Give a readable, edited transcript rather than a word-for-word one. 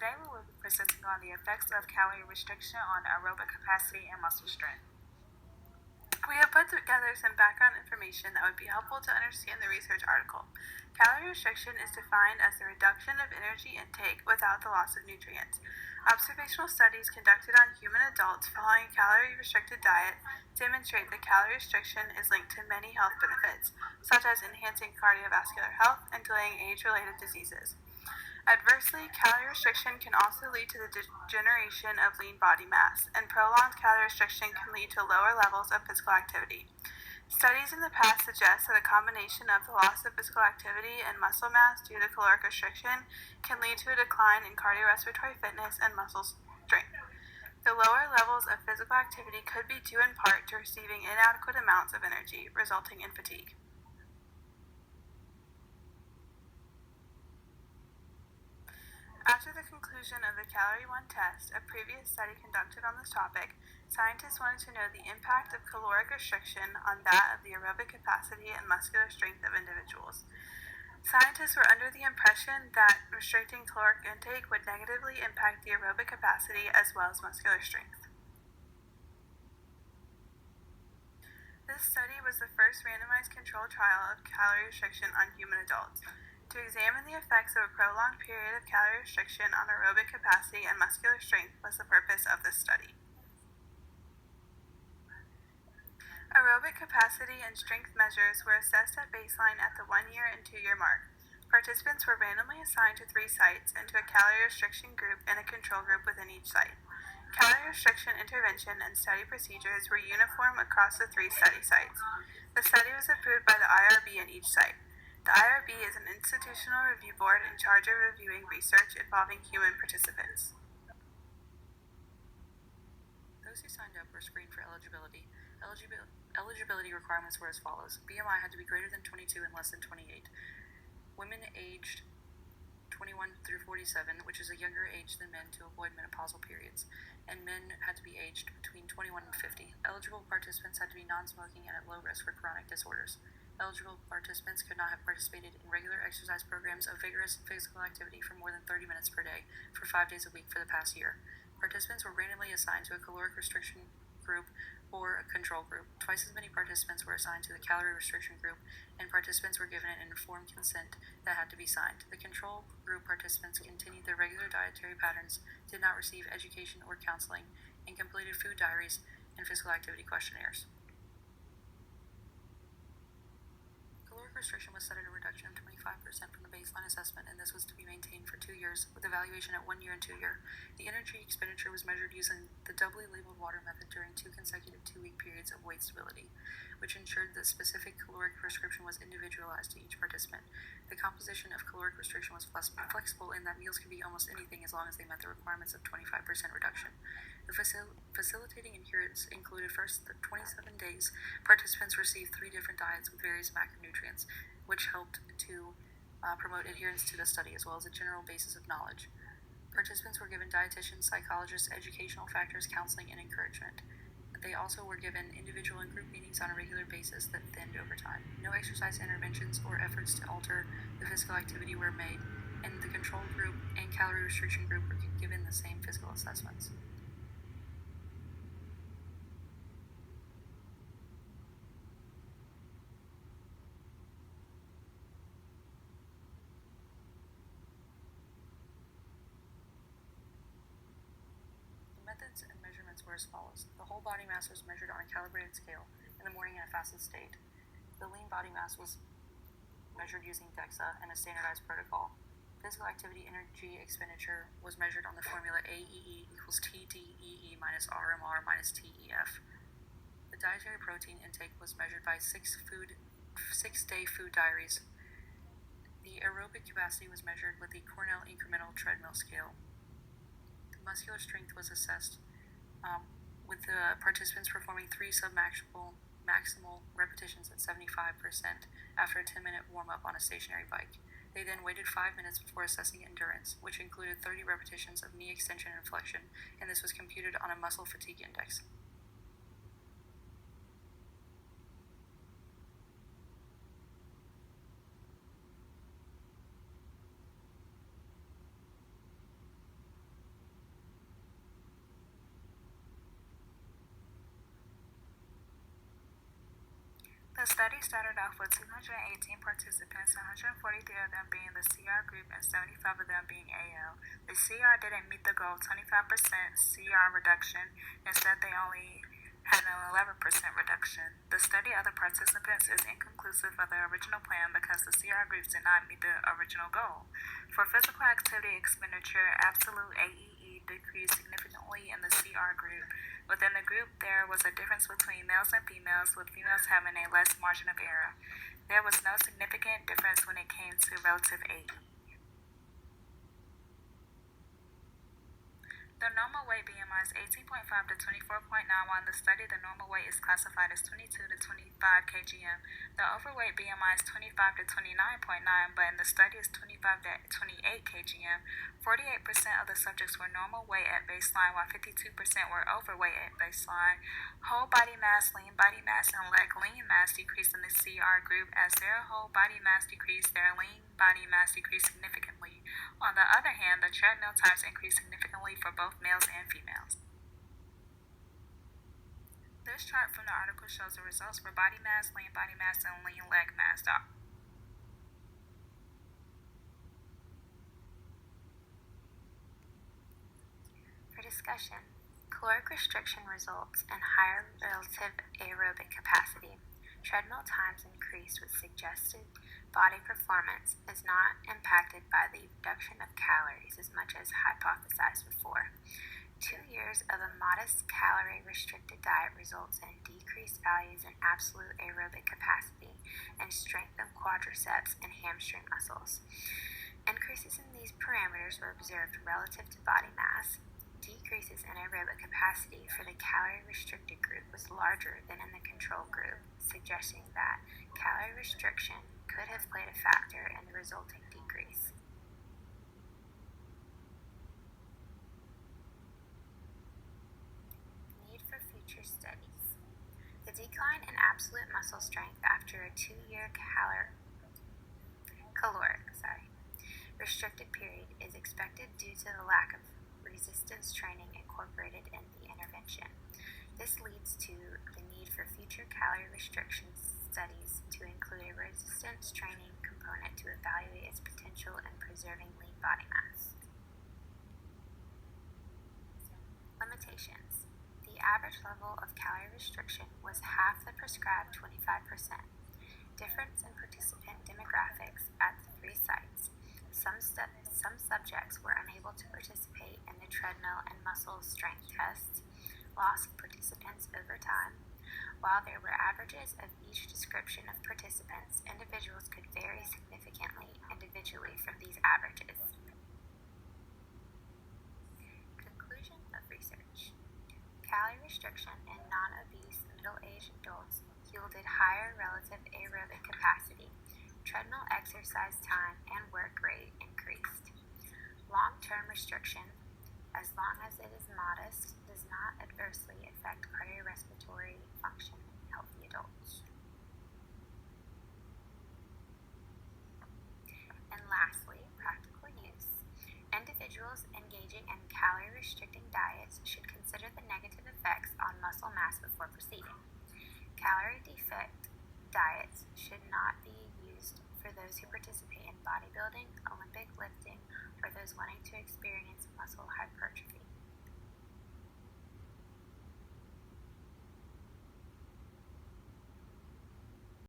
Today we will be presenting on the effects of calorie restriction on aerobic capacity and muscle strength. We have put together some background information that would be helpful to understand the research article. Calorie restriction is defined as the reduction of energy intake without the loss of nutrients. Observational studies conducted on human adults following a calorie-restricted diet demonstrate that calorie restriction is linked to many health benefits, such as enhancing cardiovascular health and delaying age-related diseases. Adversely, calorie restriction can also lead to the degeneration of lean body mass, and prolonged calorie restriction can lead to lower levels of physical activity. Studies in the past suggest that a combination of the loss of physical activity and muscle mass due to caloric restriction can lead to a decline in cardiorespiratory fitness and muscle strength. The lower levels of physical activity could be due in part to receiving inadequate amounts of energy, resulting in fatigue. After the conclusion of the Calorie 1 test, a previous study conducted on this topic, scientists wanted to know the impact of caloric restriction on that of the aerobic capacity and muscular strength of individuals. Scientists were under the impression that restricting caloric intake would negatively impact the aerobic capacity as well as muscular strength. This study was the first randomized controlled trial of calorie restriction on human adults. To examine the effects of a prolonged period of calorie restriction on aerobic capacity and muscular strength was the purpose of this study. Aerobic capacity and strength measures were assessed at baseline at the 1 year and 2 year mark. Participants were randomly assigned to 3 sites and to a calorie restriction group and a control group within each site. Calorie restriction intervention and study procedures were uniform across the 3 study sites. The study was approved by the IRB in each site. The IRB is an institutional review board in charge of reviewing research involving human participants. Those who signed up were screened for eligibility. Eligibility requirements were as follows. BMI had to be greater than 22 and less than 28. Women aged 21 through 47, which is a younger age than men to avoid menopausal periods, and men had to be aged between 21 and 50. Eligible participants had to be non-smoking and at low risk for chronic disorders. Eligible participants could not have participated in regular exercise programs of vigorous physical activity for more than 30 minutes per day for 5 days a week for the past year. Participants were randomly assigned to a caloric restriction group or a control group. Twice as many participants were assigned to the calorie restriction group, and participants were given an informed consent that had to be signed. The control group participants continued their regular dietary patterns, did not receive education or counseling, and completed food diaries and physical activity questionnaires. Restriction was set at a reduction of 25% from the baseline assessment, and this was to be maintained for 2 years, with evaluation at 1 year and 2 year. The energy expenditure was measured using the doubly labeled water method during 2 consecutive 2-week periods of weight stability, which ensured that specific caloric prescription was individualized to each participant. The composition of caloric restriction was flexible in that meals could be almost anything as long as they met the requirements of 25% reduction. The facilitating adherence included first the 27 days. Participants received 3 different diets with various macronutrients, which helped to promote adherence to the study as well as a general basis of knowledge. Participants were given dietitians, psychologists, educational factors, counseling, and encouragement. They also were given individual and group meetings on a regular basis that thinned over time. No exercise interventions or efforts to alter the physical activity were made, and the control group and calorie restriction group were given the same physical assessments. Methods and measurements were as follows. The whole body mass was measured on a calibrated scale in the morning in a fasted state. The lean body mass was measured using DEXA and a standardized protocol. Physical activity energy expenditure was measured on the formula AEE equals TDEE minus RMR minus TEF. The dietary protein intake was measured by 6-day food diaries. The aerobic capacity was measured with the Cornell incremental treadmill scale. Muscular strength was assessed with the participants performing 3 maximal repetitions at 75% after a 10-minute warm-up on a stationary bike. They then waited 5 minutes before assessing endurance, which included 30 repetitions of knee extension and flexion, and this was computed on a muscle fatigue index. study started off with 218 participants, 143 of them being the CR group and 75 of them being AL. The CR didn't meet the goal of 25% CR reduction. Instead, they only had an 11% reduction. The study of the participants is inconclusive of the original plan because the CR groups did not meet the original goal. For physical activity expenditure, absolute AEE decreased significantly in the CR group. Within the group, there was a difference between males and females, with females having a less margin of error. There was no significant difference when it came to relative AE. The normal weight BMI is 18.5 to 24.9, while in the study the normal weight is classified as 22 to 25 kgm. The overweight BMI is 25 to 29.9, but in the study is 25 to 28 kgm. 48% of the subjects were normal weight at baseline, while 52% were overweight at baseline. Whole body mass, lean body mass, and leg lean mass decreased in the CR group. As their whole body mass decreased, their lean body mass decreased significantly. On the other hand, the treadmill times increased significantly for both males and females. This chart from the article shows the results for body mass, lean body mass, and lean leg mass. For discussion, caloric restriction results in higher relative aerobic capacity. Treadmill times increased with suggested body performance is not impacted by the reduction of calories as much as hypothesized before. 2 years of a modest calorie-restricted diet results in decreased values in absolute aerobic capacity and strength of quadriceps and hamstring muscles. Increases in these parameters were observed relative to body mass. Decreases in aerobic capacity for the calorie-restricted group was larger than in the control group, suggesting that calorie restriction could have played a factor in the resulting decrease. Need for future studies. The decline in absolute muscle strength after a 2-year caloric restricted period is expected due to the lack of resistance training incorporated in the intervention. This leads to the need for future calorie restriction studies to include a resistance training component to evaluate its potential in preserving lean body mass. Limitations. The average level of calorie restriction was half the prescribed 25%. Difference in participant demographics at the 3 sites. Some subjects were unable to participate in the treadmill and muscle strength tests. Loss of participants over time. While there were averages of each description of participants, individuals could vary significantly individually from these averages. Conclusion of research. Calorie restriction in non-obese middle-aged adults yielded higher relative aerobic capacity. Treadmill exercise time and work rate increased. Long-term restriction, as long as it is modest, does not adversely affect cardiorespiratory function in healthy adults. And lastly, practical use. Individuals engaging in calorie-restricting diets should consider the negative effects on muscle mass before proceeding. Calorie deficient diets should not be used for those who participate in bodybuilding, Olympic lifting, or those wanting to experience muscle hypertrophy